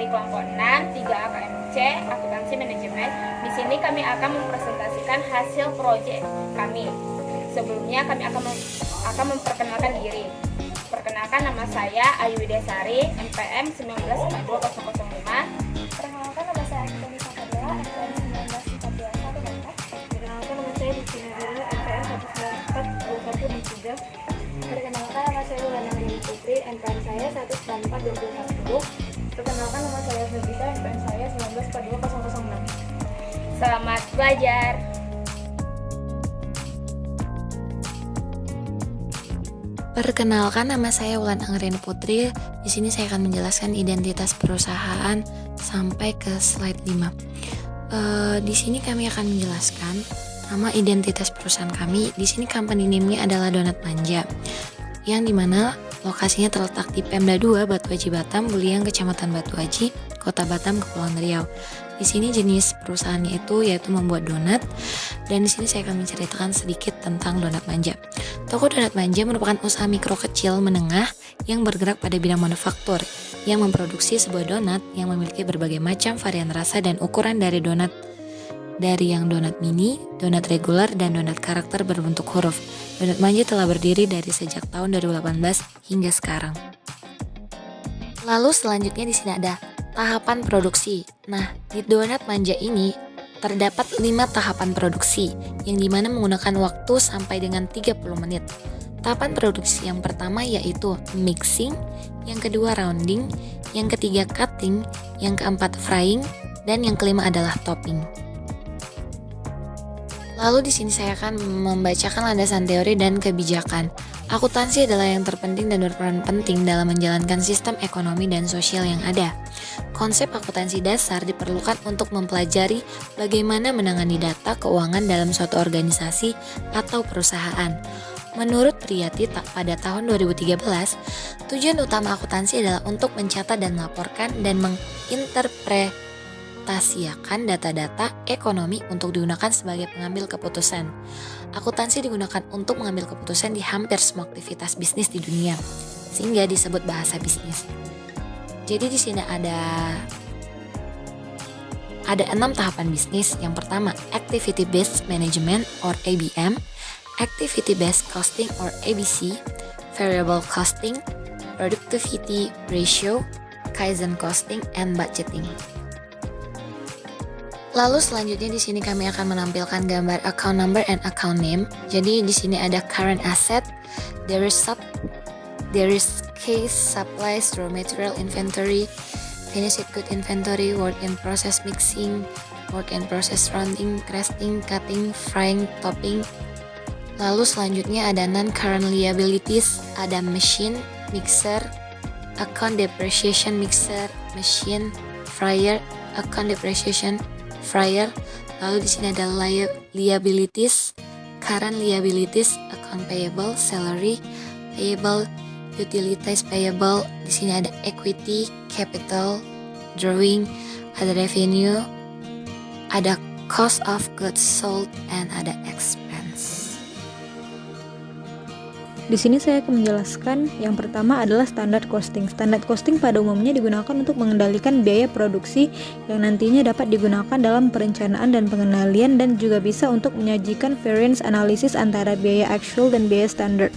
dari kelompok 6, 3 AKMC, Akuntansi Manajemen. Di sini kami akan mempresentasikan hasil proyek kami. Sebelumnya kami akan memperkenalkan diri. Perkenalkan, nama saya Ayu Widasari, MPM 1942005. Perkenalkan, nama saya Antoni Sakadela, MPM 19421. Perkenalkan, nama saya Lucina Dila, MPM 1942163. Perkenalkan, nama saya Ulana Dewi Putri, MPM saya 1942040. Perkenalkan, nama saya Febita, MPM saya 1942006. Selamat belajar. Perkenalkan, nama saya Wulan Anggreni Putri. Di sini saya akan menjelaskan identitas perusahaan sampai ke slide 5. Di sini kami akan menjelaskan nama identitas perusahaan kami. Di sini company name-nya adalah Donat Manja, yang dimana lokasinya terletak di Pemda 2 Batu Aji Batam, Buliang, Kecamatan Batu Aji, Kota Batam, Kepulauan Riau. Di sini jenis perusahaannya yaitu membuat donat, dan di sini saya akan menceritakan sedikit tentang Donat Manja. Toko Donat Manja merupakan usaha mikro kecil menengah yang bergerak pada bidang manufaktur, yang memproduksi sebuah donat yang memiliki berbagai macam varian rasa dan ukuran dari yang donat mini, donat reguler, dan donat karakter berbentuk huruf. Donat Manja telah berdiri dari sejak tahun 2018 hingga sekarang. Lalu selanjutnya di sini ada tahapan produksi. Nah, di Donat Manja ini terdapat 5 tahapan produksi yang dimana menggunakan waktu sampai dengan 30 menit. Tahapan produksi yang pertama yaitu mixing, yang kedua rounding, yang ketiga cutting, yang keempat frying, dan yang kelima adalah topping. Lalu di sini saya akan membacakan landasan teori dan kebijakan. Akuntansi adalah yang terpenting dan berperan penting dalam menjalankan sistem ekonomi dan sosial yang ada. Konsep akuntansi dasar diperlukan untuk mempelajari bagaimana menangani data keuangan dalam suatu organisasi atau perusahaan. Menurut Priyati pada tahun 2013, tujuan utama akuntansi adalah untuk mencatat dan melaporkan dan menginterpretasikan data-data ekonomi untuk digunakan sebagai pengambil keputusan. Akuntansi digunakan untuk mengambil keputusan di hampir semua aktivitas bisnis di dunia, sehingga disebut bahasa bisnis. Jadi di sini ada 6 tahapan bisnis. Yang pertama, Activity Based Management or ABM, Activity Based Costing or ABC, Variable Costing, Productivity Ratio, Kaizen Costing, and Budgeting. Lalu selanjutnya di sini kami akan menampilkan gambar account number and account name. Jadi di sini ada current asset, there is case, supplies, raw material inventory, finished good inventory, work in process mixing, work in process rounding, cresting, cutting, frying, topping. Lalu selanjutnya ada non-current liabilities, ada machine, mixer, account depreciation mixer, machine, fryer, account depreciation, fryer. Lalu di sini ada liabilities, current liabilities, account payable, salary, payable, utilities payable. Di sini ada equity, capital, drawing, ada revenue, ada cost of goods sold, and ada expense. Di sini saya akan menjelaskan yang pertama adalah standard costing. Standard costing pada umumnya digunakan untuk mengendalikan biaya produksi yang nantinya dapat digunakan dalam perencanaan dan pengendalian, dan juga bisa untuk menyajikan variance analysis antara biaya actual dan biaya standar.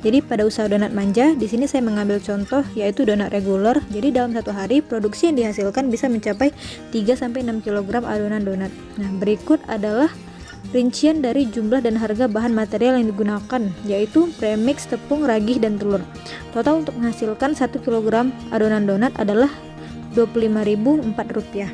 Jadi pada usaha Donat Manja, di sini saya mengambil contoh yaitu donat reguler. Jadi dalam satu hari produksi yang dihasilkan bisa mencapai 3-6 kg adonan donat. Nah, berikut adalah rincian dari jumlah dan harga bahan material yang digunakan, yaitu premix, tepung, ragih, dan telur. Total untuk menghasilkan 1 kg adonan donat adalah Rp25.004.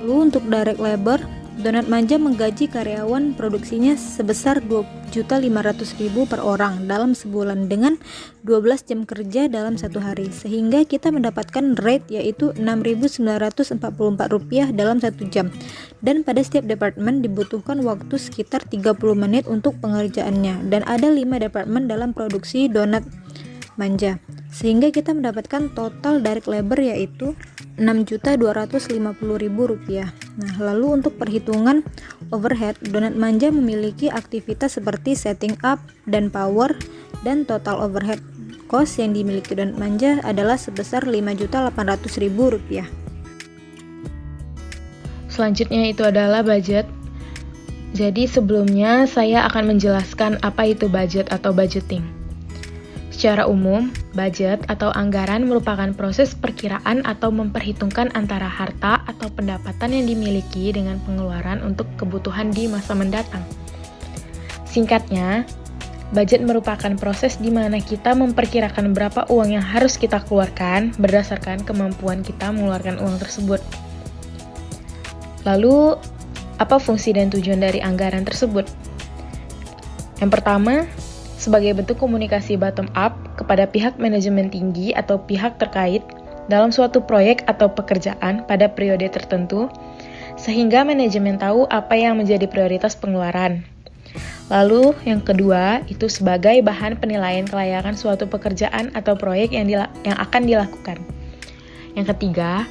Lalu untuk direct labor, Donat Manja menggaji karyawan produksinya sebesar Rp2.500.000 per orang dalam sebulan dengan 12 jam kerja dalam satu hari, sehingga kita mendapatkan rate yaitu Rp6.944 dalam satu jam. Dan pada setiap departemen dibutuhkan waktu sekitar 30 menit untuk pengerjaannya, dan ada 5 departemen dalam produksi Donat Manja, sehingga kita mendapatkan total direct labor yaitu Rp6.250.000. Nah, lalu untuk perhitungan overhead, Donat Manja memiliki aktivitas seperti setting up dan power, dan total overhead cost yang dimiliki Donat Manja adalah sebesar Rp5.800.000. Selanjutnya itu adalah budget. Jadi sebelumnya saya akan menjelaskan apa itu budget atau budgeting. Secara umum, budget atau anggaran merupakan proses perkiraan atau memperhitungkan antara harta atau pendapatan yang dimiliki dengan pengeluaran untuk kebutuhan di masa mendatang. Singkatnya, budget merupakan proses di mana kita memperkirakan berapa uang yang harus kita keluarkan berdasarkan kemampuan kita mengeluarkan uang tersebut. Lalu, apa fungsi dan tujuan dari anggaran tersebut? Yang pertama, sebagai bentuk komunikasi bottom up kepada pihak manajemen tinggi atau pihak terkait dalam suatu proyek atau pekerjaan pada periode tertentu, sehingga manajemen tahu apa yang menjadi prioritas pengeluaran. Lalu, yang kedua, itu sebagai bahan penilaian kelayakan suatu pekerjaan atau proyek yang akan dilakukan. Yang ketiga,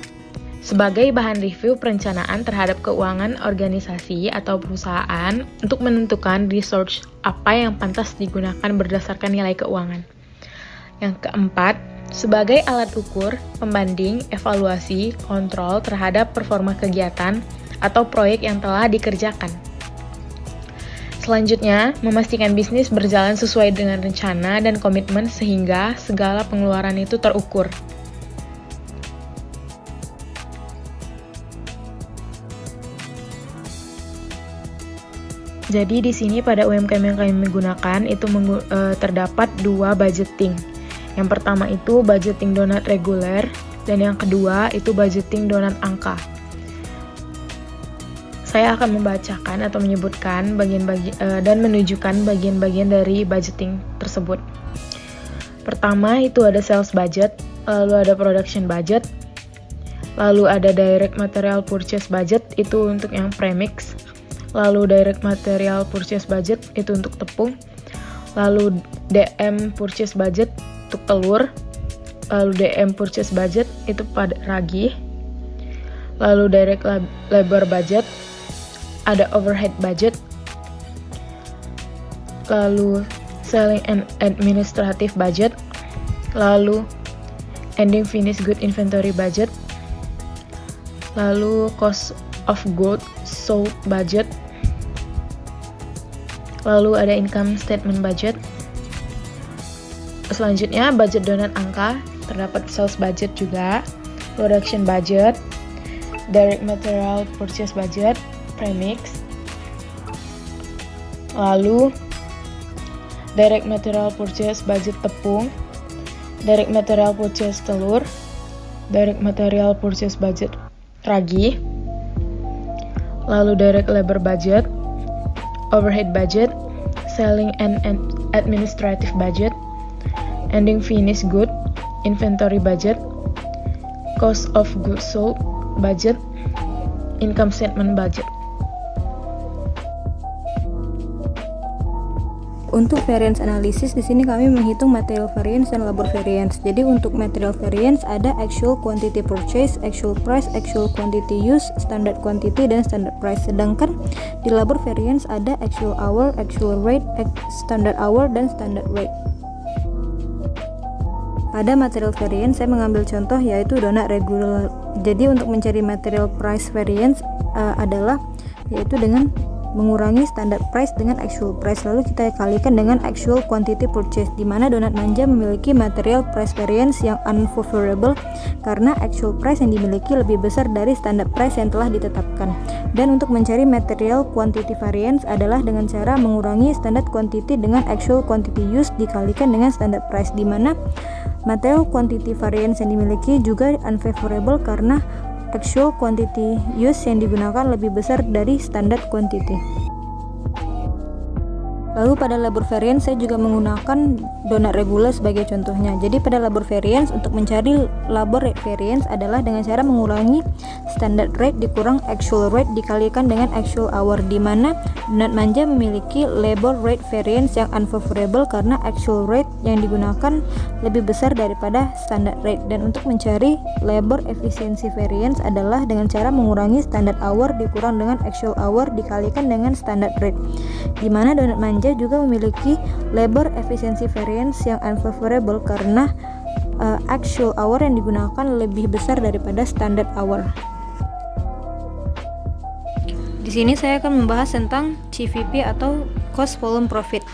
sebagai bahan review perencanaan terhadap keuangan organisasi atau perusahaan untuk menentukan resource apa yang pantas digunakan berdasarkan nilai keuangan. Yang keempat, sebagai alat ukur, pembanding, evaluasi, kontrol terhadap performa kegiatan atau proyek yang telah dikerjakan. Selanjutnya, memastikan bisnis berjalan sesuai dengan rencana dan komitmen sehingga segala pengeluaran itu terukur. Jadi di sini pada UMKM yang kami gunakan itu terdapat dua budgeting. Yang pertama itu budgeting donat reguler dan yang kedua itu budgeting donat angka. Saya akan membacakan atau menyebutkan dan menunjukkan bagian-bagian dari budgeting tersebut. Pertama itu ada sales budget, lalu ada production budget, lalu ada direct material purchase budget itu untuk yang premix. Lalu direct material purchase budget itu untuk tepung, lalu DM purchase budget untuk telur, lalu DM purchase budget itu pada ragi, lalu direct labor budget, ada overhead budget, lalu selling and administrative budget, lalu ending finished good inventory budget, lalu cost of goods sold budget, lalu ada income statement budget. Selanjutnya budget donat angka, terdapat sales budget juga, production budget, direct material purchase budget, premix, lalu direct material purchase budget tepung, direct material purchase telur, direct material purchase budget ragi, lalu direct labor budget, overhead budget, selling and administrative budget, ending finished good inventory budget, cost of goods sold budget, income statement budget. Untuk variance analysis di sini kami menghitung material variance dan labor variance. Jadi untuk material variance ada actual quantity purchase, actual price, actual quantity use, standard quantity dan standard price. Sedangkan di labor variance ada actual hour, actual rate, standard hour dan standard rate. Pada material variance saya mengambil contoh yaitu donat regular. Jadi untuk mencari material price variance adalah yaitu dengan mengurangi standard price dengan actual price, lalu kita kalikan dengan actual quantity purchase, di mana donat manja memiliki material price variance yang unfavorable karena actual price yang dimiliki lebih besar dari standard price yang telah ditetapkan. Dan untuk mencari material quantity variance adalah dengan cara mengurangi standard quantity dengan actual quantity use dikalikan dengan standard price, di mana material quantity variance yang dimiliki juga unfavorable karena actual quantity use yang digunakan lebih besar dari standard quantity. Lalu pada labor variance saya juga menggunakan donat regular sebagai contohnya. Jadi pada labor variance untuk mencari labor rate variance adalah dengan cara mengurangi standard rate dikurang actual rate dikalikan dengan actual hour, di mana donat manja memiliki labor rate variance yang unfavorable karena actual rate yang digunakan lebih besar daripada standard rate. Dan untuk mencari labor efficiency variance adalah dengan cara mengurangi standard hour dikurang dengan actual hour dikalikan dengan standard rate, di mana donat manja belanja juga memiliki labor efficiency variance yang unfavorable karena actual hour yang digunakan lebih besar daripada standard hour. Di sini saya akan membahas tentang CVP atau cost volume profit.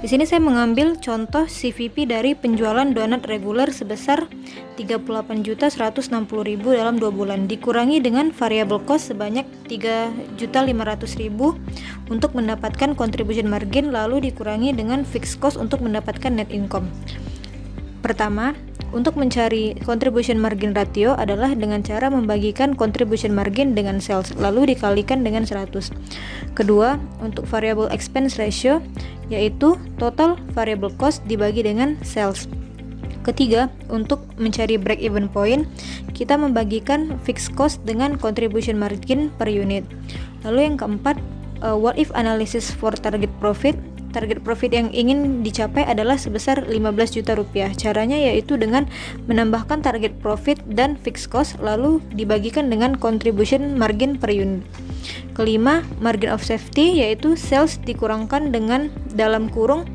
Di sini saya mengambil contoh CVP dari penjualan donat reguler sebesar 38.160.000 dalam 2 bulan dikurangi dengan variable cost sebanyak 3.500.000 untuk mendapatkan contribution margin, lalu dikurangi dengan fixed cost untuk mendapatkan net income. Pertama, untuk mencari contribution margin ratio adalah dengan cara membagikan contribution margin dengan sales, lalu dikalikan dengan 100. Kedua, untuk variable expense ratio, yaitu total variable cost dibagi dengan sales. Ketiga, untuk mencari break even point, kita membagikan fixed cost dengan contribution margin per unit. Lalu yang keempat, what if analysis for target profit. Target profit yang ingin dicapai adalah sebesar 15 juta rupiah. Caranya yaitu dengan menambahkan target profit dan fixed cost lalu dibagikan dengan contribution margin per unit. Kelima, margin of safety yaitu sales dikurangkan dengan dalam kurung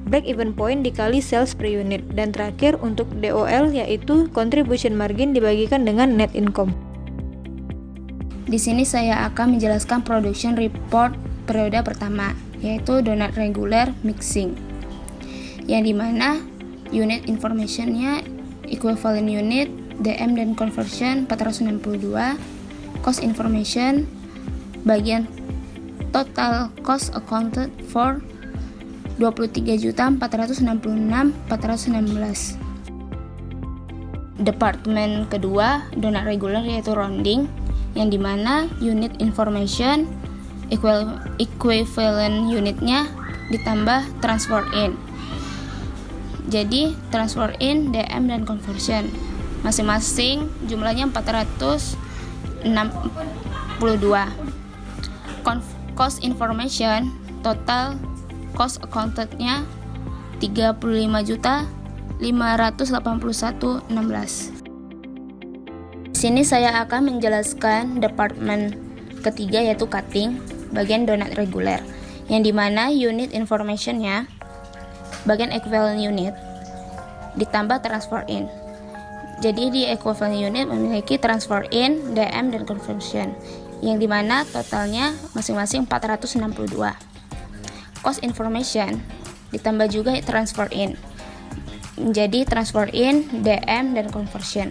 break even point dikali sales per unit. Dan terakhir untuk DOL yaitu contribution margin dibagikan dengan net income. Di sini saya akan menjelaskan production report periode pertama, yaitu donat reguler mixing, yang dimana unit informationnya equivalent unit, DM dan conversion 462, cost information bagian total cost accounted for 23.466.416. Departemen kedua donat reguler yaitu rounding, yang dimana unit information equivalent unitnya ditambah transfer in. Jadi transfer in, DM dan conversion masing-masing jumlahnya 462. Cost information total cost accountednya 35.581.616. Di sini saya akan menjelaskan departemen ketiga yaitu cutting, bagian donat reguler, yang dimana unit informationnya bagian equivalent unit ditambah transfer in. Jadi di equivalent unit memiliki transfer in, DM dan conversion, yang dimana totalnya masing-masing 462. Cost information ditambah juga transfer in, menjadi transfer in, DM dan conversion.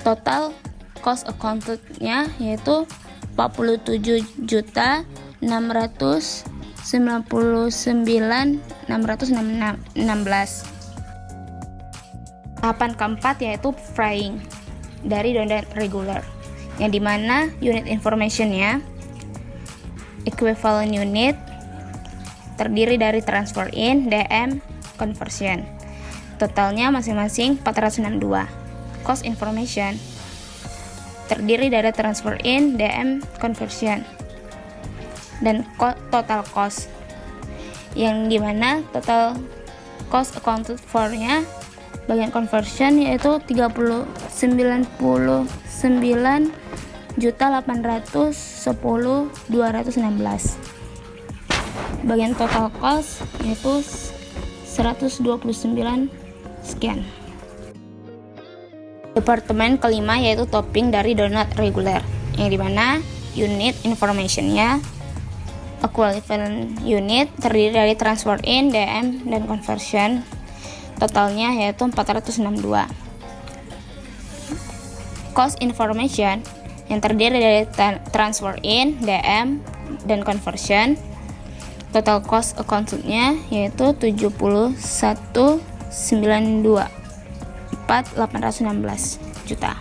Total cost accountednya yaitu 47.699.616. Tahapan keempat yaitu frying dari donat regular, yang dimana unit informationnya equivalent unit terdiri dari transfer in, DM, conversion. Totalnya masing-masing 462. Cost information terdiri dari transfer in, DM, conversion, dan total cost, yang dimana total cost accounted for-nya bagian conversion yaitu 99.810.216. Bagian total cost yaitu 129 sekian. Departemen kelima yaitu topping dari donat reguler, yang dimana unit informationnya equivalent unit terdiri dari transfer in, DM, dan conversion. Totalnya yaitu 462. Cost information yang terdiri dari transfer in, DM, dan conversion. Total cost accountednya yaitu 71.924.816 juta.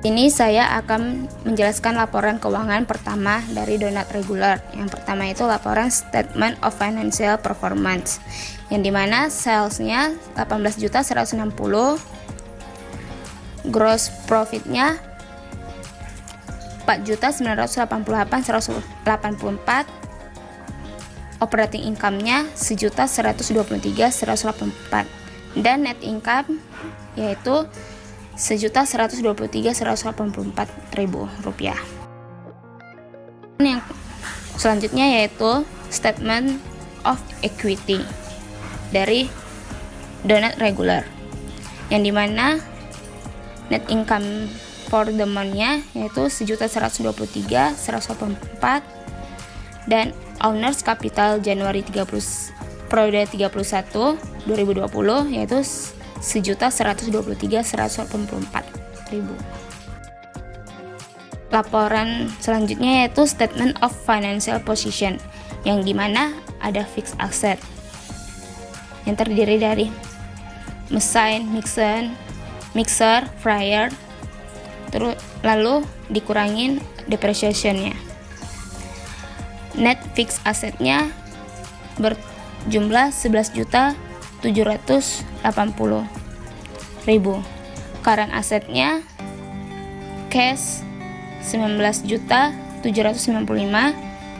Ini saya akan menjelaskan laporan keuangan pertama dari donat regular. Yang pertama itu laporan Statement of Financial Performance, yang dimana salesnya 18.160, gross profitnya 4.988.184, operating income-nya 1.123.184, dan net income yaitu 1.123.184.000 rupiah. Yang Selanjutnya yaitu statement of equity dari donat regular, yang dimana net income for the month-nya yaitu 1.123.184 dan owners capital Januari 30 periode 31 2020 yaitu 1.123.184.000. Laporan selanjutnya yaitu statement of financial position, yang dimana ada fixed asset yang terdiri dari mesin, mixer, fryer, terus lalu dikurangin depreciation-nya. Net fixed asset-nya berjumlah 11.780.000. Current asset-nya cash 19.795,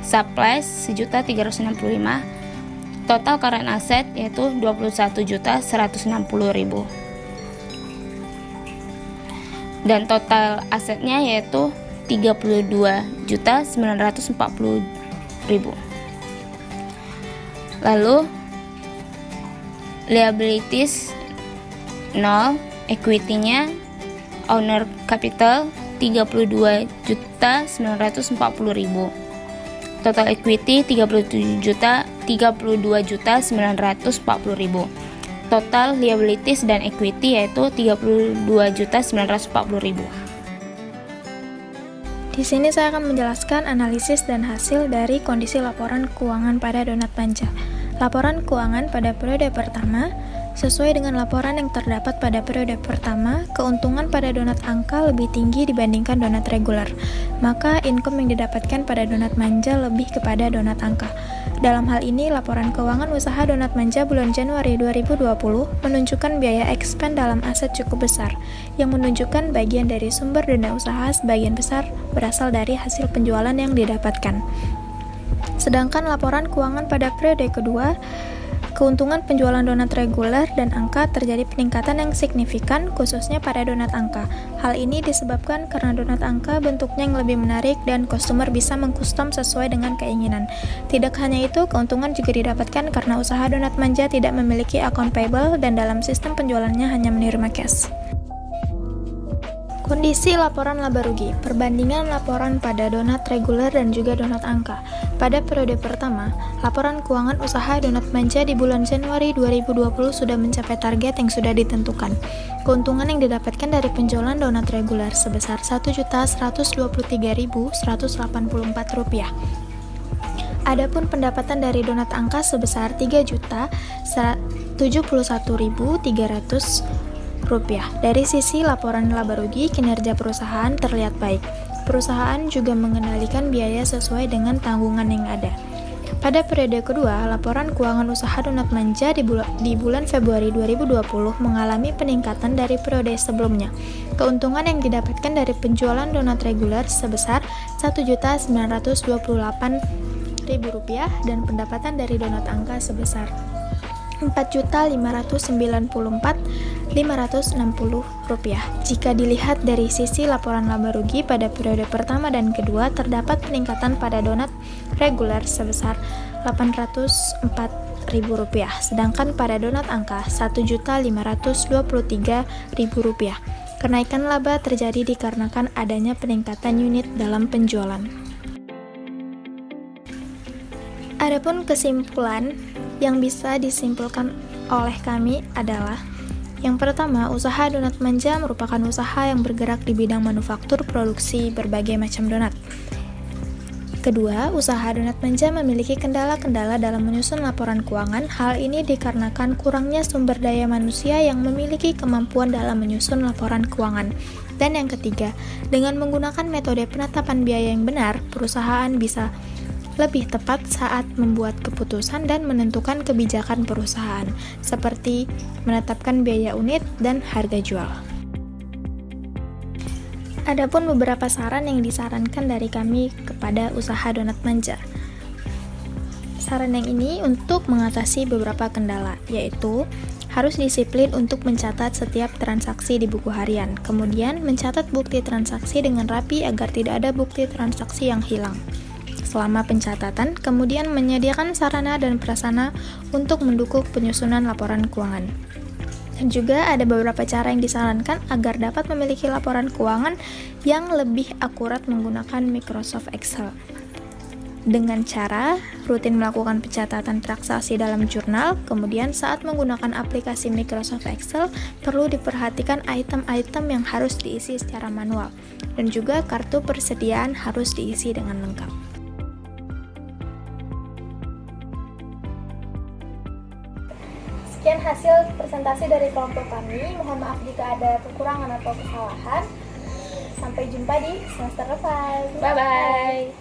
supplies 1.365, total current asset yaitu 21.160.000. Dan total asetnya yaitu 32.940.000. Lalu liabilities 0, equity-nya owner capital 32.940.000. Total equity 32.940.000. Total liabilities dan equity yaitu 32.940.000. Di sini saya akan menjelaskan analisis dan hasil dari kondisi laporan keuangan pada donat manja. Laporan keuangan pada periode pertama sesuai dengan laporan yang terdapat pada periode pertama, keuntungan pada donat angka lebih tinggi dibandingkan donat regular. Maka income yang didapatkan pada donat manja lebih kepada donat angka. Dalam hal ini, laporan keuangan usaha donat manja bulan Januari 2020 menunjukkan biaya expand dalam aset cukup besar, yang menunjukkan bagian dari sumber dana usaha sebagian besar berasal dari hasil penjualan yang didapatkan. Sedangkan laporan keuangan pada periode kedua, keuntungan penjualan donat reguler dan angka terjadi peningkatan yang signifikan khususnya pada donat angka. Hal ini disebabkan karena donat angka bentuknya yang lebih menarik dan customer bisa mengcustom sesuai dengan keinginan. Tidak hanya itu, keuntungan juga didapatkan karena usaha donat manja tidak memiliki account payable dan dalam sistem penjualannya hanya menerima cash. Kondisi laporan laba rugi, perbandingan laporan pada donat reguler dan juga donat angka. Pada periode pertama, laporan keuangan usaha donat manja di bulan Januari 2020 sudah mencapai target yang sudah ditentukan. Keuntungan yang didapatkan dari penjualan donat reguler sebesar Rp1.123.184. Adapun pendapatan dari donat angka sebesar Rp3.071.300. Dari sisi laporan laba rugi, kinerja perusahaan terlihat baik. Perusahaan juga mengendalikan biaya sesuai dengan tanggungan yang ada. Pada periode kedua, laporan keuangan usaha donat manja di bulan Februari 2020 mengalami peningkatan dari periode sebelumnya. Keuntungan yang didapatkan dari penjualan donat reguler sebesar Rp1.928.000 dan pendapatan dari donat angka sebesar Rp4.594.560. Jika dilihat dari sisi laporan laba rugi pada periode pertama dan kedua, terdapat peningkatan pada donat reguler sebesar Rp804.000, sedangkan pada donat angka Rp1.523.000. Kenaikan laba terjadi dikarenakan adanya peningkatan unit dalam penjualan. Adapun kesimpulan yang bisa disimpulkan oleh kami adalah: yang pertama, usaha donat manja merupakan usaha yang bergerak di bidang manufaktur produksi berbagai macam donat. Kedua, usaha donat manja memiliki kendala-kendala dalam menyusun laporan keuangan. Hal ini dikarenakan kurangnya sumber daya manusia yang memiliki kemampuan dalam menyusun laporan keuangan. Dan yang ketiga, dengan menggunakan metode penetapan biaya yang benar, perusahaan bisa lebih tepat saat membuat keputusan dan menentukan kebijakan perusahaan, seperti menetapkan biaya unit dan harga jual. Adapun beberapa saran yang disarankan dari kami kepada usaha donat manja. Saran yang ini untuk mengatasi beberapa kendala, yaitu harus disiplin untuk mencatat setiap transaksi di buku harian, kemudian mencatat bukti transaksi dengan rapi agar tidak ada bukti transaksi yang hilang. selama pencatatan, kemudian menyediakan sarana dan prasarana untuk mendukung penyusunan laporan keuangan. Dan juga ada beberapa cara yang disarankan agar dapat memiliki laporan keuangan yang lebih akurat menggunakan Microsoft Excel. Dengan cara rutin melakukan pencatatan transaksi dalam jurnal, kemudian saat menggunakan aplikasi Microsoft Excel perlu diperhatikan item-item yang harus diisi secara manual, dan juga kartu persediaan harus diisi dengan lengkap. Sekian hasil presentasi dari kelompok kami. Mohon maaf jika ada kekurangan atau kesalahan. Sampai jumpa di semester depan. Bye-bye.